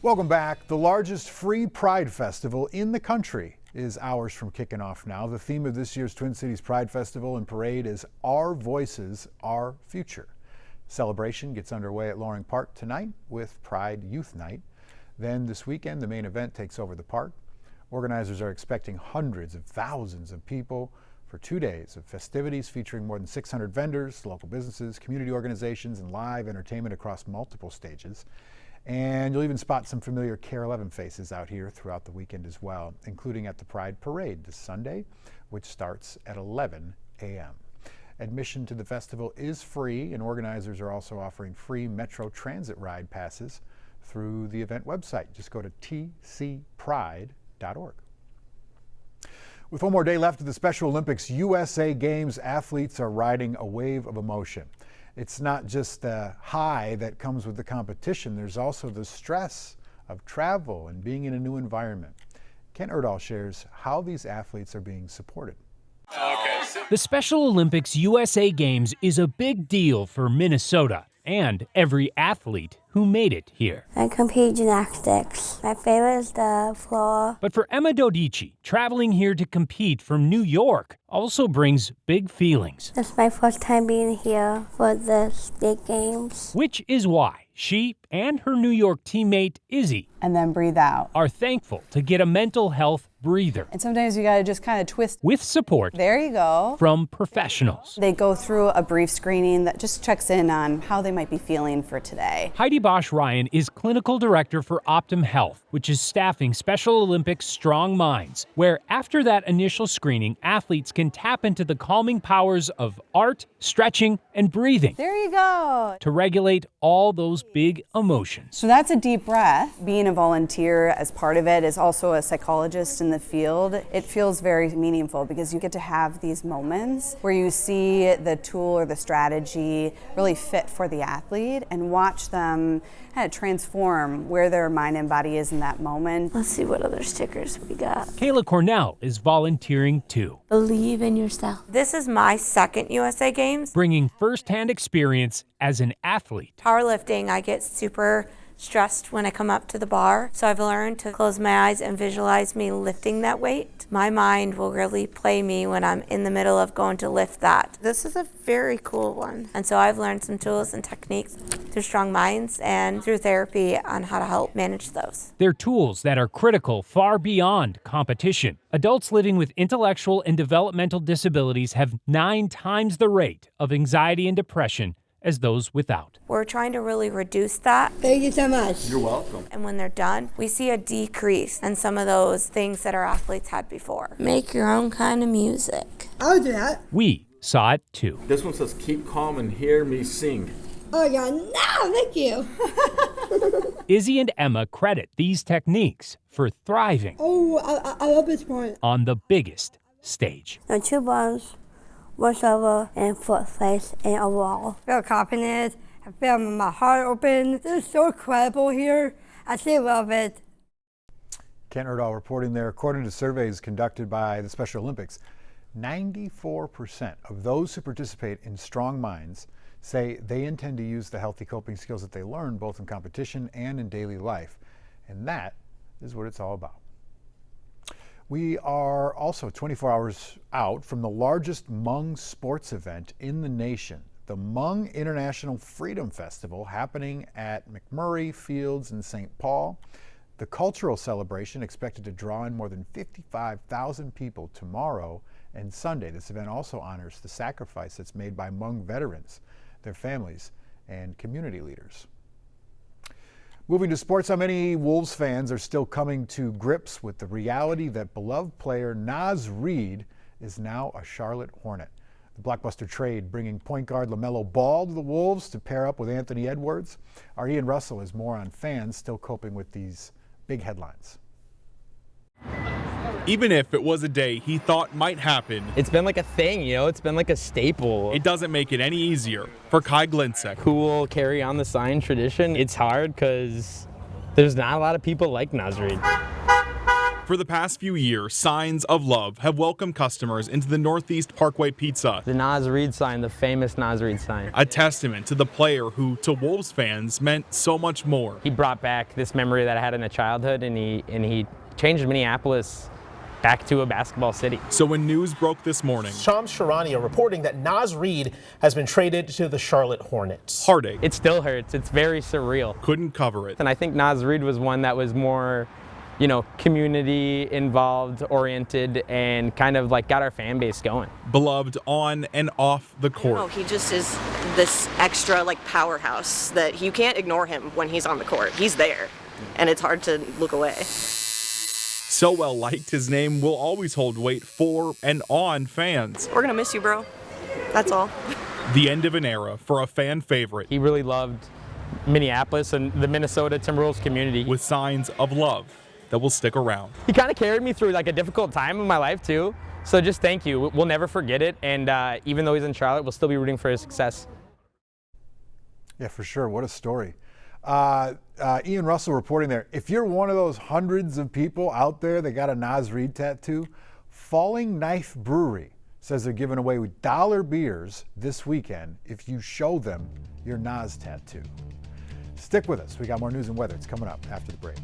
Welcome back. The largest free Pride Festival in the country is hours from kicking off now. The theme of this year's Twin Cities Pride Festival and Parade is Our Voices, Our Future. Celebration gets underway at Loring Park tonight with Pride Youth Night. Then this weekend, the main event takes over the park. Organizers are expecting hundreds of thousands of people for 2 days of festivities featuring more than 600 vendors, local businesses, community organizations, and live entertainment across multiple stages. And you'll even spot some familiar KARE 11 faces out here throughout the weekend as well, including at the Pride Parade this Sunday, which starts at 11 a.m. Admission to the festival is free, and organizers are also offering free Metro Transit ride passes through the event website. Just go to tcpride.org. With one more day left of the Special Olympics USA Games, athletes are riding a wave of emotion. It's not just the high that comes with the competition, there's also the stress of travel and being in a new environment. Ken Erdahl shares how these athletes are being supported. The Special Olympics USA Games is a big deal for Minnesota and every athlete who made it here. I compete gymnastics. My favorite is the floor. But for Emma Dodici, traveling here to compete from New York also brings big feelings. It's my first time being here for the state games. Which is why she and her New York teammate Izzy and then breathe out. Are thankful to get a mental health breather. And sometimes you gotta just kind of twist. With support. There you go. From professionals. They go through a brief screening that just checks in on how they might be feeling for today. Heidi Bosch Ryan is clinical director for Optum Health, which is staffing Special Olympics Strong Minds, where after that initial screening, athletes can tap into the calming powers of art, stretching, and breathing. There you go. To regulate all those big emotions. So that's a deep breath. Being a volunteer as part of it, as also a psychologist in the field, it feels very meaningful because you get to have these moments where you see the tool or the strategy really fit for the athlete and watch them kind of transform where their mind and body is in that moment. Let's see what other stickers we got. Kayla Cornell is volunteering too. Believe in yourself. This is my second USA Games. Bringing firsthand experience as an athlete. Powerlifting, I get super stressed when I come up to the bar, so I've learned to close my eyes and visualize me lifting that weight. My mind will really play me when I'm in the middle of going to lift that. This is a very cool one, and so I've learned some tools and techniques through Strong Minds and through therapy on how to help manage those. They're tools that are critical far beyond competition. Adults living with intellectual and developmental disabilities have 9 times the rate of anxiety and depression as those without. We're trying to really reduce that. Thank you so much. You're welcome. And when they're done, we see a decrease in some of those things that our athletes had before. Make your own kind of music. I'll do that. We saw it too. This one says, keep calm and hear me sing. Oh yeah, no, thank you. Izzy and Emma credit these techniques for thriving. Oh, I love this part. On the biggest stage. The 2 buns, 1 shovel, and foot face, and a wall. I feel confident. I feel my heart open. This is so incredible here. I still love it. Ken Erdahl reporting there. According to surveys conducted by the Special Olympics, 94% of those who participate in Strong Minds say they intend to use the healthy coping skills that they learn both in competition and in daily life. And that is what it's all about. We are also 24 hours out from the largest Hmong sports event in the nation, the Hmong International Freedom Festival, happening at McMurray Fields in St. Paul. The cultural celebration expected to draw in more than 55,000 people tomorrow and Sunday. This event also honors the sacrifice that's made by Hmong veterans, their families, and community leaders. Moving to sports, how many Wolves fans are still coming to grips with the reality that beloved player Naz Reid is now a Charlotte Hornet? The blockbuster trade bringing point guard LaMelo Ball to the Wolves to pair up with Anthony Edwards. Our Ian Russell has more on fans still coping with these big headlines. Even if it was a day he thought might happen, it's been like a thing, you know, it's been like a staple. It doesn't make it any easier for Kai Glinsick, who will carry on the sign tradition. It's hard because there's not a lot of people like Naz Reid. For the past few years, Signs of Love have welcomed customers into the Northeast Parkway Pizza. The Naz Reid sign, the famous Naz Reid sign. A testament to the player who, to Wolves fans, meant so much more. He brought back this memory that I had in a childhood, and he changed Minneapolis back to a basketball city. So when news broke this morning, Shams Sharania reporting that Naz Reid has been traded to the Charlotte Hornets. heartache It still hurts. It's very surreal. couldn't cover it. And I think Naz Reid was one that was more, community involved, oriented, and kind of like got our fan base going. Beloved on and off the court. He just is this extra powerhouse that you can't ignore him when he's on the court. He's there, and it's hard to look away. So well liked, his name will always hold weight for and on fans. We're gonna miss you, bro. That's all. The end of an era for a fan favorite. He really loved Minneapolis and the Minnesota Timberwolves community. With signs of love that will stick around. He kind of carried me through a difficult time in my life too. So just thank you. We'll never forget it. And even though he's in Charlotte, we'll still be rooting for his success. Yeah, for sure. What a story. Ian Russell reporting there. If you're one of those hundreds of people out there that got a Naz Reid tattoo, Falling Knife Brewery says they're giving away dollar beers this weekend if you show them your Naz tattoo. Stick with us. We got more news and weather. It's coming up after the break.